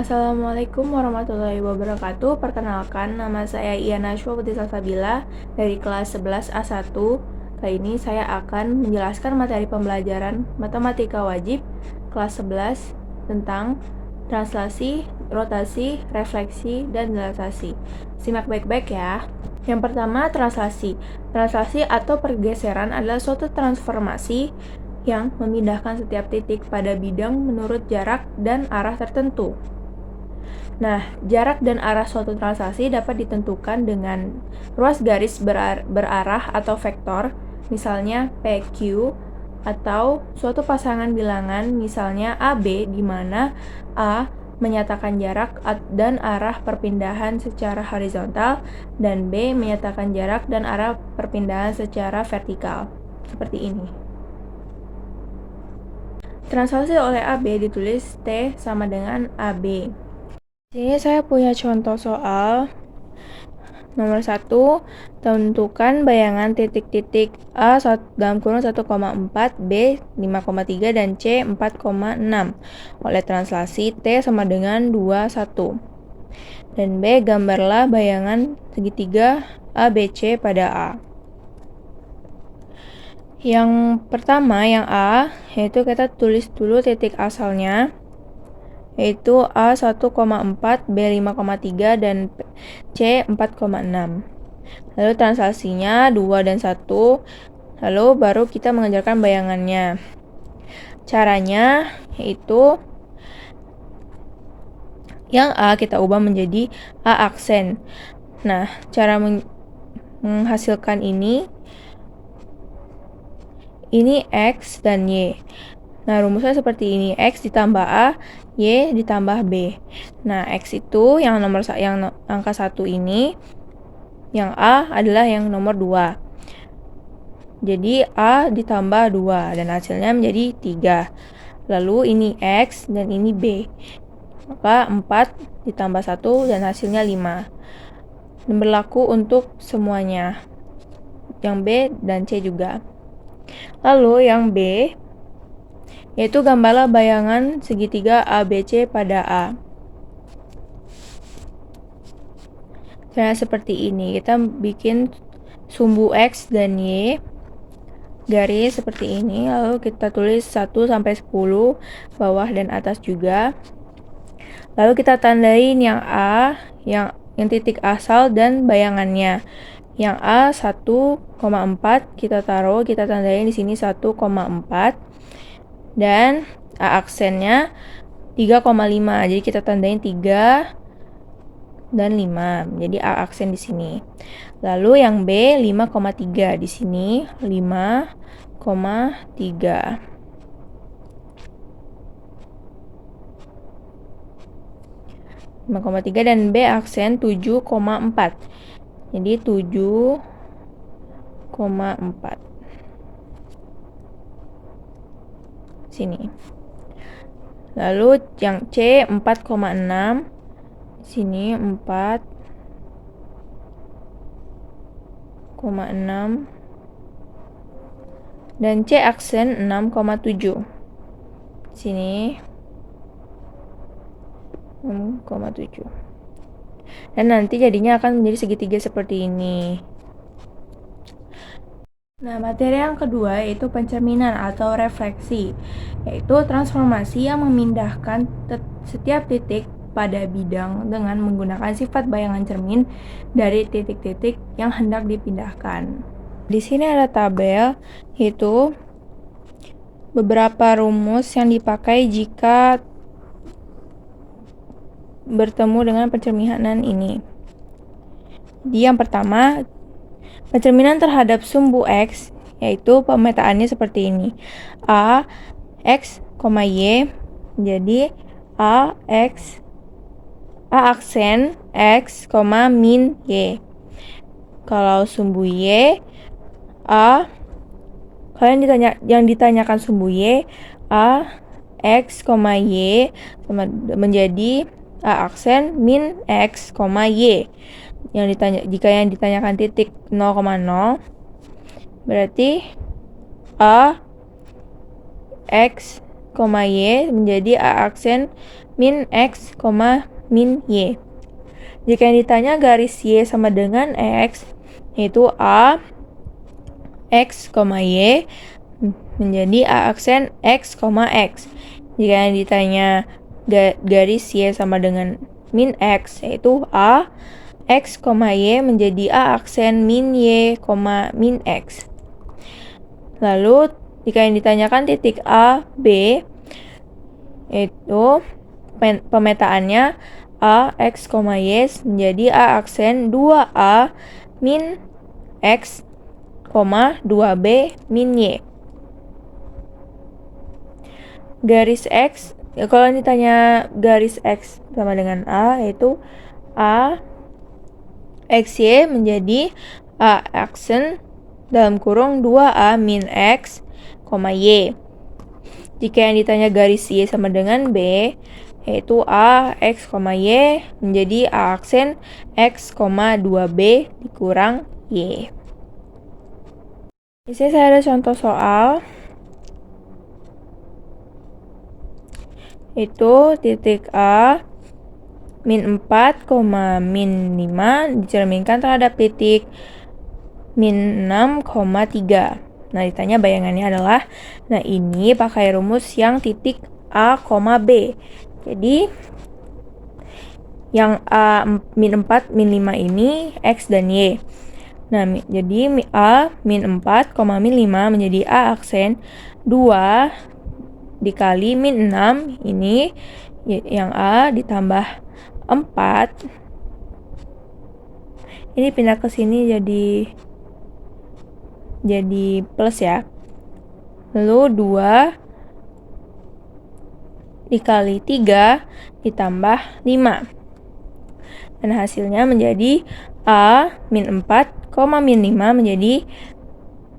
Assalamualaikum warahmatullahi wabarakatuh. Perkenalkan, nama saya Iyana Putri Salsabila dari kelas 11 A1. Kali ini saya akan menjelaskan materi pembelajaran matematika wajib kelas 11 tentang translasi, rotasi, refleksi, dan dilatasi. Simak baik-baik ya. Yang pertama, translasi. Translasi atau pergeseran adalah suatu transformasi yang memindahkan setiap titik pada bidang menurut jarak dan arah tertentu. Nah, jarak dan arah suatu translasi dapat ditentukan dengan ruas garis berarah atau vektor, misalnya PQ, atau suatu pasangan bilangan, misalnya AB, di mana A menyatakan jarak dan arah perpindahan secara horizontal, dan B menyatakan jarak dan arah perpindahan secara vertikal. Seperti ini. Translasi oleh AB ditulis T sama dengan AB. Sini saya punya contoh soal nomor 1, tentukan bayangan titik-titik A dalam kurung 1,4, B 5,3, dan C 4,6 oleh translasi T sama dengan 21. Dan B, gambarlah bayangan segitiga ABC pada A. Yang pertama, yang A, yaitu kita tulis dulu titik asalnya, yaitu A 1,4, B 5,3, dan C 4,6. Lalu translasinya 2 dan 1, lalu baru kita mengerjakan bayangannya. Caranya yaitu yang A kita ubah menjadi A aksen. Nah, cara menghasilkan ini X dan Y. Nah, rumusnya seperti ini, X ditambah A, Y ditambah B. Nah, X itu yang angka 1 ini, yang A adalah yang nomor 2. Jadi A ditambah 2 dan hasilnya menjadi 3. Lalu ini X dan ini B. Maka 4 ditambah 1 dan hasilnya 5. Dan berlaku untuk semuanya. Yang B dan C juga. Lalu yang B, yaitu gambarlah bayangan segitiga ABC pada A. Caranya seperti ini. Kita bikin sumbu X dan Y, garis seperti ini, lalu kita tulis 1 sampai 10, bawah dan atas juga. Lalu kita tandain yang A, yang titik asal dan bayangannya. Yang A 1,4 kita taruh, kita tandain di sini 1,4, dan A aksennya 3,5. Jadi kita tandain 3 dan 5. Jadi A aksen di sini. Lalu yang B 5,3 di sini, 5,3. Dan B aksen 7,4. Jadi 7,4. Sini. Lalu yang C 4,6. Sini 4,6. Dan C aksen 6,7. Sini 6,7. Dan nanti jadinya akan menjadi segitiga seperti ini. Nah, materi yang kedua yaitu pencerminan atau refleksi, yaitu transformasi yang memindahkan setiap titik pada bidang dengan menggunakan sifat bayangan cermin dari titik-titik yang hendak dipindahkan. Di sini ada tabel, yaitu beberapa rumus yang dipakai jika bertemu dengan pencerminan ini. Jadi yang pertama, pencerminan terhadap sumbu X, yaitu pemetaannya seperti ini. A, X, Y, jadi A aksen X, min Y. Kalau sumbu Y, yang ditanyakan sumbu Y, A, X, Y, menjadi A aksen min X, Y. Jika yang ditanyakan titik 0,0, berarti A, X, Y menjadi A aksen min X, min Y. Jika yang ditanya garis Y sama dengan X, yaitu A X, Y menjadi A aksen X, X. Jika yang ditanya garis Y sama dengan min X, yaitu A X, Y menjadi A aksen min Y, min X. Lalu jika yang ditanyakan titik A, B, itu pemetaannya A, X, Y menjadi A aksen 2A min X, 2B min Y. Garis X, kalau ditanya garis X sama dengan A, yaitu A, X, Y menjadi A aksen dalam kurung 2A min X, Y. Jika yang ditanya garis Y sama dengan B, yaitu A, X, Y menjadi A aksen X, 2B dikurang Y. Di sini saya ada contoh soal. Itu titik A min 4, min 5 dicerminkan terhadap titik min 6,3. Nah, ditanya bayangannya adalah, nah ini pakai rumus yang titik A, B. Jadi, yang A min 4, min 5 ini X dan Y. Nah, jadi A min 4, min 5 menjadi A aksen 2 dikali min 6, ini yang A ditambah 4. Ini pindah ke sini jadi plus ya. Lalu 2 dikali 3 ditambah 5. Dan hasilnya menjadi A min 4, min 5 menjadi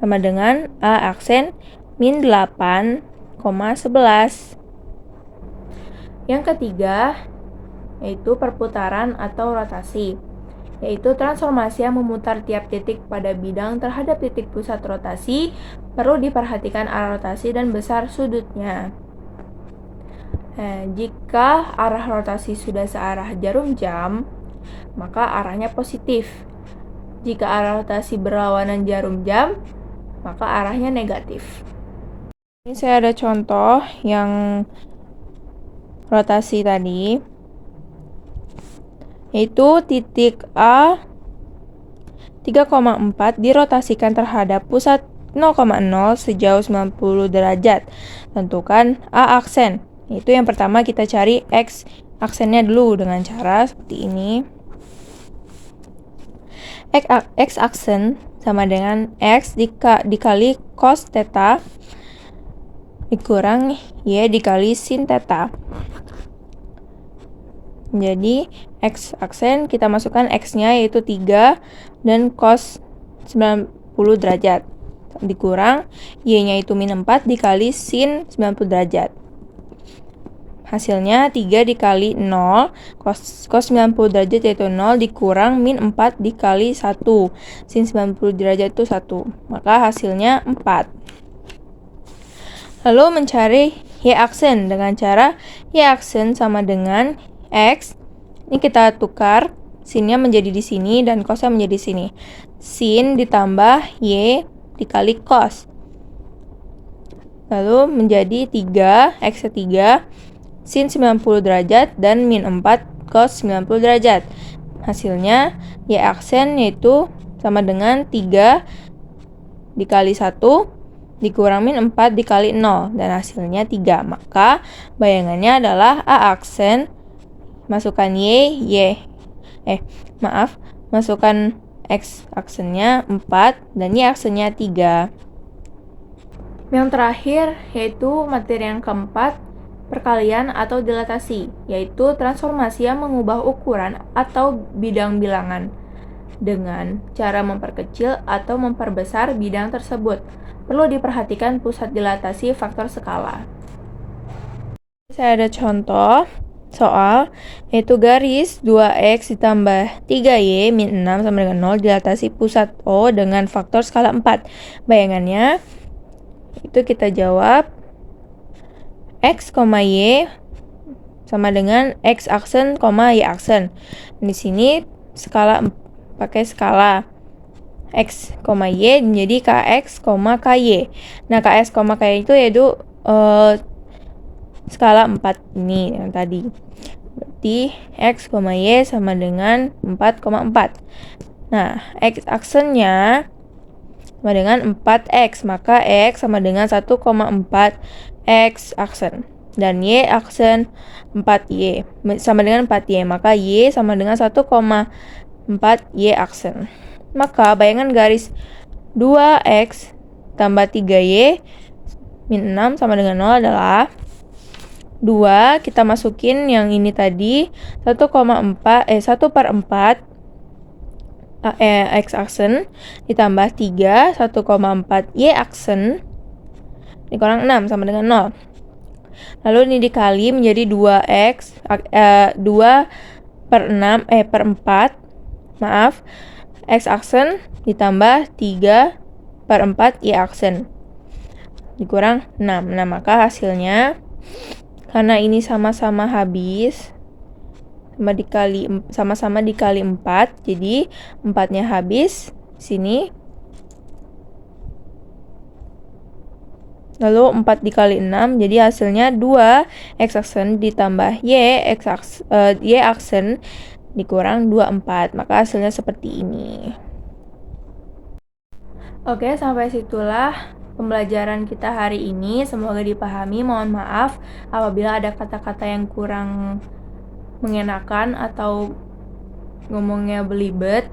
sama dengan A aksen min 8, 11. Yang ketiga yaitu perputaran atau rotasi, yaitu transformasi yang memutar tiap titik pada bidang terhadap titik pusat rotasi. Perlu diperhatikan arah rotasi dan besar sudutnya. Jika arah rotasi sudah searah jarum jam, maka arahnya positif. Jika arah rotasi berlawanan jarum jam, maka arahnya negatif. Ini saya ada contoh yang rotasi tadi, yaitu titik A 3,4 dirotasikan terhadap pusat 0,0 sejauh 90 derajat. Tentukan A aksen. Itu yang pertama kita cari X aksennya dulu dengan cara seperti ini. X aksen sama dengan X dikali cos theta dikurang Y dikali sin theta. Jadi X aksen kita masukkan X-nya yaitu 3 dan cos 90 derajat dikurang Y-nya itu min 4 dikali sin 90 derajat. Hasilnya 3 dikali 0 cos 90 derajat yaitu 0 dikurang min 4 dikali 1 sin 90 derajat itu 1. Maka hasilnya 4. Lalu mencari Y aksen dengan cara Y aksen sama dengan X. Ini kita tukar, sinnya menjadi di sini dan cosnya menjadi di sini. Sin ditambah Y dikali cos. Lalu menjadi 3, X 3, sin 90 derajat dan min 4 cos 90 derajat. Hasilnya Y aksen yaitu sama dengan 3 dikali 1 dikurang min 4 dikali 0 dan hasilnya 3. Maka bayangannya adalah A aksen masukkan masukkan X aksennya 4 dan Y aksennya 3. Yang terakhir yaitu materi yang keempat, perkalian atau dilatasi, yaitu transformasi yang mengubah ukuran atau bidang bilangan dengan cara memperkecil atau memperbesar bidang tersebut. Perlu diperhatikan pusat dilatasi faktor skala. Saya ada contoh soal, yaitu garis 2x ditambah 3y min 6 sama dengan 0 dilatasi pusat O dengan faktor skala 4. Bayangannya itu kita jawab X, Y sama dengan X aksen, Y aksen. Di sini pakai skala X, Y menjadi KX, KY. Nah, KX, KY itu yaitu skala 4 ini yang tadi. Berarti X, Y sama dengan 4,4. Nah, X aksennya sama dengan 4X, maka X sama dengan 1,4 X aksen. Dan Y aksen 4Y sama dengan 4Y, maka Y sama dengan 1,4 Y aksen. Maka bayangan garis 2X tambah 3Y min 6 sama dengan 0 adalah 2, kita masukin yang ini tadi 1/4 X aksen ditambah 3 1,4 Y aksen dikurang 6 sama dengan 0. Lalu ini dikali menjadi 2X 2/4 X aksen ditambah 3/4 Y aksen dikurang 6. Nah, maka hasilnya karena ini sama-sama habis sama-sama dikali 4, jadi 4-nya habis sini. Lalu 4 dikali 6, jadi hasilnya 2 X aksen ditambah Y aksen dikurang 24. Maka hasilnya seperti ini. Oke, sampai situlah pembelajaran kita hari ini. Semoga dipahami. Mohon maaf apabila ada kata-kata yang kurang mengenakan atau ngomongnya belibet.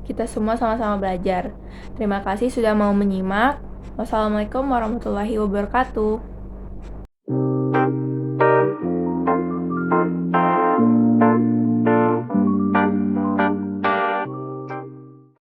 Kita semua sama-sama belajar. Terima kasih sudah mau menyimak. Wassalamualaikum warahmatullahi wabarakatuh.